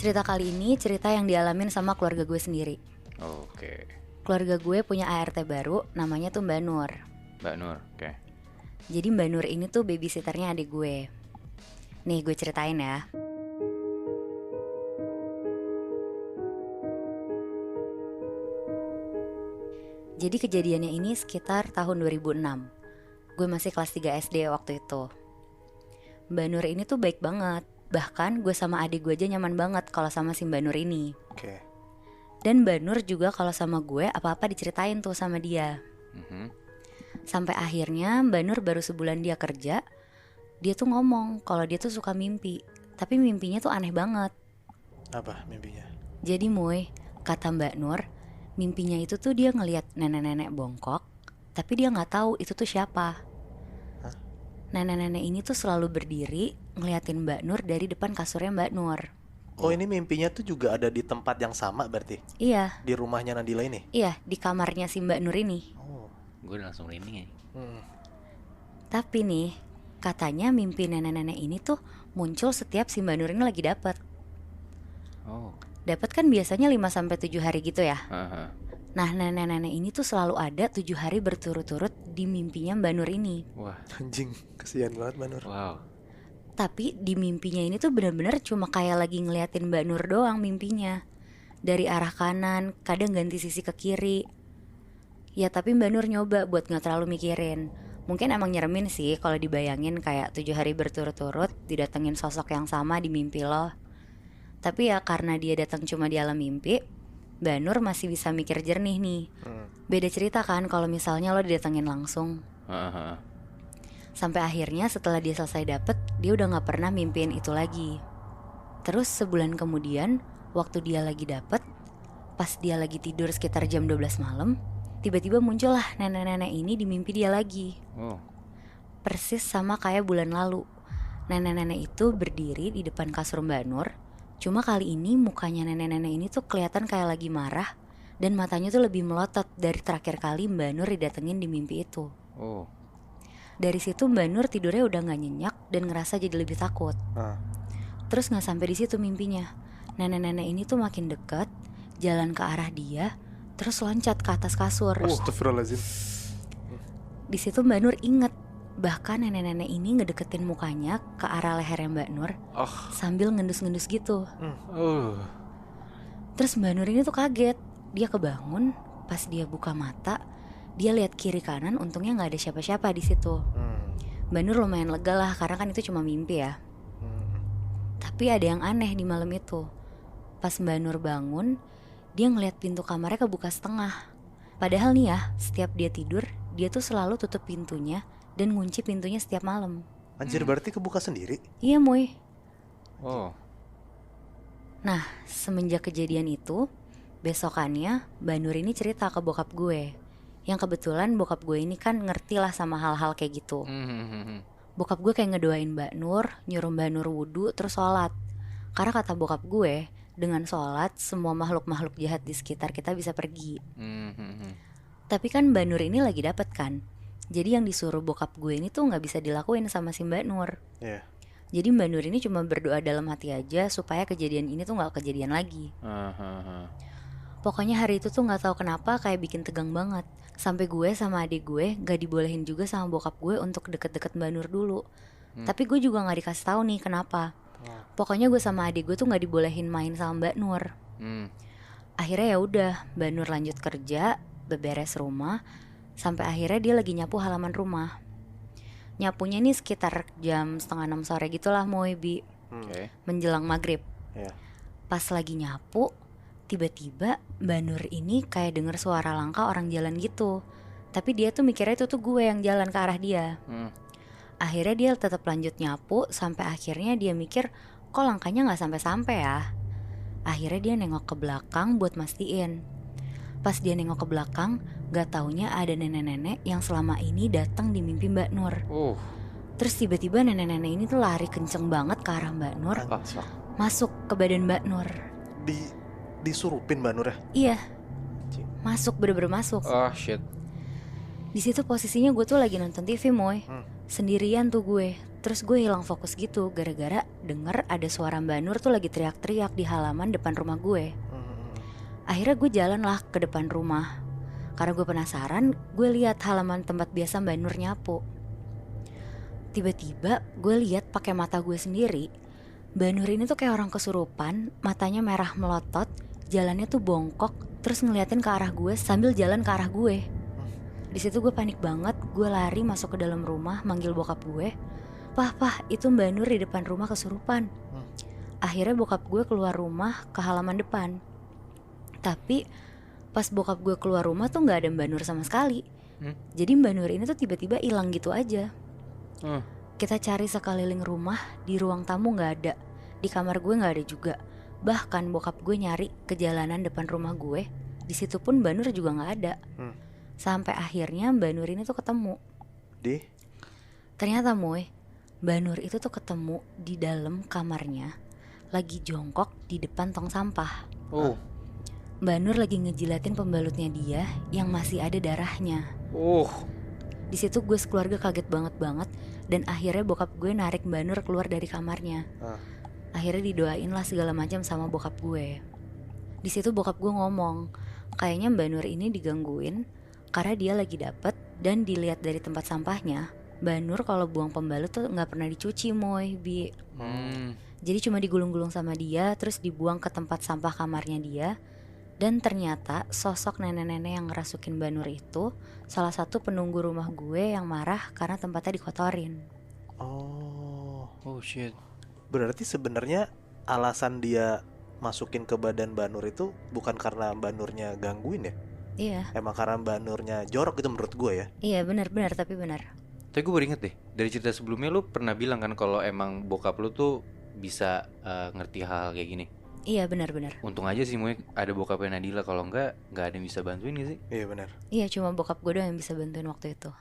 Cerita kali ini cerita yang dialamin sama keluarga gue sendiri. Oke. Keluarga gue punya ART baru, namanya tuh Mbak Nur. Mbak Nur, oke. Jadi Mbak Nur ini tuh babysitternya adik gue. Nih gue ceritain ya. Jadi kejadiannya ini sekitar tahun 2006. Gue masih kelas 3 SD waktu itu. Mbak Nur ini tuh baik banget. Bahkan gue sama adik gue aja nyaman banget kalau sama si Mbak Nur ini. Oke. Dan Mbak Nur juga kalau sama gue apa-apa diceritain tuh sama dia. Sampai akhirnya Mbak Nur baru sebulan dia kerja, dia tuh ngomong kalau dia tuh suka mimpi. Tapi mimpinya tuh aneh banget. Apa mimpinya? Jadi Moy, kata Mbak Nur, mimpinya itu tuh dia ngelihat nenek-nenek bongkok, tapi dia nggak tahu itu tuh siapa. Hah? Nenek-nenek ini tuh selalu berdiri ngeliatin Mbak Nur dari depan kasurnya Mbak Nur. Oh, ini mimpinya tuh juga ada di tempat yang sama berarti? Iya, Di rumahnya Nadila ini? iya di kamarnya si Mbak Nur ini. Oh. Gue udah langsung merinding ya. Tapi nih, katanya mimpi nenek-nenek ini tuh muncul setiap si Mbak Nur ini lagi dapet. Oh. Dapat kan biasanya 5-7 hari gitu ya. Haha. Nah nenek-nenek ini tuh selalu ada 7 hari berturut-turut di mimpinya Mbak Nur ini. Wah. Anjing, kesian banget Mbak Nur. Wow. Tapi di mimpinya ini tuh benar-benar cuma kayak lagi ngeliatin Mbak Nur doang mimpinya. Dari arah kanan, kadang ganti sisi ke kiri. Ya tapi Mbak Nur nyoba buat gak terlalu mikirin. Mungkin emang nyeremin sih kalau dibayangin kayak 7 hari berturut-turut didatengin sosok yang sama di mimpi lo. Tapi ya karena dia datang cuma di alam mimpi, Mbak Nur masih bisa mikir jernih nih. Beda cerita kan kalau misalnya lo didatengin langsung. Haha. Sampai akhirnya setelah dia selesai dapet, dia udah gak pernah mimpiin itu lagi. Terus sebulan kemudian, waktu dia lagi dapet, pas dia lagi tidur sekitar jam 12 malam, tiba-tiba muncullah nenek-nenek ini di mimpi dia lagi. Oh. Persis sama kayak bulan lalu. Nenek-nenek itu berdiri di depan kasur Mbak Nur. Cuma kali ini mukanya nenek-nenek ini tuh kelihatan kayak lagi marah, dan matanya tuh lebih melotot dari terakhir kali Mbak Nur didatengin di mimpi itu. Oh. Dari situ Mbak Nur tidurnya udah gak nyenyak dan ngerasa jadi lebih takut. Terus gak sampai di situ mimpinya. Nenek-nenek ini tuh makin dekat, jalan ke arah dia, terus loncat ke atas kasur. Astagfirullahaladzim. Di situ Mbak Nur inget, bahkan nenek-nenek ini ngedeketin mukanya ke arah lehernya Mbak Nur sambil ngendus-ngendus gitu. Terus Mbak Nur ini tuh kaget. Dia kebangun, pas dia buka mata, dia lihat kiri kanan, untungnya nggak ada siapa-siapa di situ. Mbak Nur lumayan lega lah karena kan itu cuma mimpi ya. Tapi ada yang aneh di malam itu. Pas Mbak Nur bangun, dia ngeliat pintu kamarnya kebuka setengah. Padahal nih ya, setiap dia tidur, dia tuh selalu tutup pintunya dan ngunci pintunya setiap malam. Anjir, berarti kebuka sendiri? Iya Moy. Oh. Nah, semenjak kejadian itu, besokannya Mbak Nur ini cerita ke bokap gue. Yang kebetulan bokap gue ini kan ngerti lah sama hal-hal kayak gitu. Bokap gue kayak ngedoain Mbak Nur, nyuruh Mbak Nur wudhu terus sholat. Karena kata bokap gue, dengan sholat semua makhluk-makhluk jahat di sekitar kita bisa pergi. Tapi kan Mbak Nur ini lagi dapet kan. Jadi yang disuruh bokap gue ini tuh gak bisa dilakuin sama si Mbak Nur. Iya. Jadi Mbak Nur ini cuma berdoa dalam hati aja supaya kejadian ini tuh gak kejadian lagi. Pokoknya hari itu tuh gak tahu kenapa kayak bikin tegang banget. Sampai gue sama adik gue gak dibolehin juga sama bokap gue untuk deket-deket Mbak Nur dulu. Tapi gue juga gak dikasih tahu nih kenapa. Pokoknya gue sama adik gue tuh gak dibolehin main sama Mbak Nur. Akhirnya ya udah, Mbak Nur lanjut kerja, beberes rumah, sampai akhirnya dia lagi nyapu halaman rumah. Nyapunya nih sekitar jam 5:30 sore gitulah Moy Bi. Oke. Menjelang maghrib. Iya. Pas lagi nyapu, tiba-tiba Mbak Nur ini kayak denger suara langkah orang jalan gitu. Tapi dia tuh mikirnya itu tuh gue yang jalan ke arah dia. Akhirnya dia tetap lanjut nyapu sampai akhirnya dia mikir, kok langkahnya gak sampai-sampai ya. Akhirnya dia nengok ke belakang buat mastiin. Pas dia nengok ke belakang, gak taunya ada nenek-nenek yang selama ini datang di mimpi Mbak Nur. Terus tiba-tiba nenek-nenek ini tuh lari kenceng banget ke arah Mbak Nur, masuk ke badan Mbak Nur. Disurupin Mbak Nur ya? Iya, masuk, bener-bener masuk. Oh shit. Di situ posisinya gue tuh lagi nonton TV Moy. Sendirian tuh gue. Terus gue hilang fokus gitu gara-gara denger ada suara Mbak Nur tuh lagi teriak-teriak di halaman depan rumah gue. Akhirnya gue jalan lah ke depan rumah. Karena gue penasaran, gue lihat halaman tempat biasa Mbak Nur nyapu. Tiba-tiba gue lihat pakai mata gue sendiri, Mbak Nur ini tuh kayak orang kesurupan, matanya merah melotot, jalannya tuh bongkok, terus ngeliatin ke arah gue sambil jalan ke arah gue. Di situ gue panik banget, gue lari masuk ke dalam rumah manggil bokap gue. Pah, itu Mbak Nur di depan rumah kesurupan. Akhirnya bokap gue keluar rumah ke halaman depan. Tapi pas bokap gue keluar rumah tuh gak ada Mbak Nur sama sekali. Jadi Mbak Nur ini tuh tiba-tiba hilang gitu aja. Kita cari sekeliling rumah, di ruang tamu gak ada, di kamar gue gak ada juga. Bahkan bokap gue nyari ke jalanan depan rumah gue, di situ pun Mbak Nur juga gak ada. Sampai akhirnya Mbak Nur ini tuh ketemu. Ternyata Mbak Nur itu tuh ketemu di dalam kamarnya, lagi jongkok di depan tong sampah. Mbak Nur lagi ngejilatin pembalutnya dia yang masih ada darahnya. Di situ gue sekeluarga kaget banget dan akhirnya bokap gue narik Mbak Nur keluar dari kamarnya. Akhirnya didoain lah segala macam sama bokap gue. Di situ bokap gue ngomong, kayaknya Mbak Nur ini digangguin karena dia lagi dapet dan dilihat dari tempat sampahnya. Mbak Nur kalau buang pembalut tuh nggak pernah dicuci Bi. Jadi cuma digulung-gulung sama dia, terus dibuang ke tempat sampah kamarnya dia. Dan ternyata sosok nenek-nenek yang ngerasukin Mbak Nur itu salah satu penunggu rumah gue yang marah karena tempatnya dikotorin. Oh shit. Berarti sebenarnya alasan dia masukin ke badan Mbak Nur itu bukan karena Mbak Nurnya gangguin ya? Iya. Emang karena Mbak Nurnya jorok gitu menurut gue ya? Iya benar tapi benar. Tapi gue baru inget deh, dari cerita sebelumnya lu pernah bilang kan kalau emang bokap lu tuh bisa ngerti hal kayak gini. Iya benar. Untung aja sih ada bokapnya Nadila, kalau enggak ada yang bisa bantuin gak sih? Iya benar. Iya cuma bokap gue doang yang bisa bantuin waktu itu.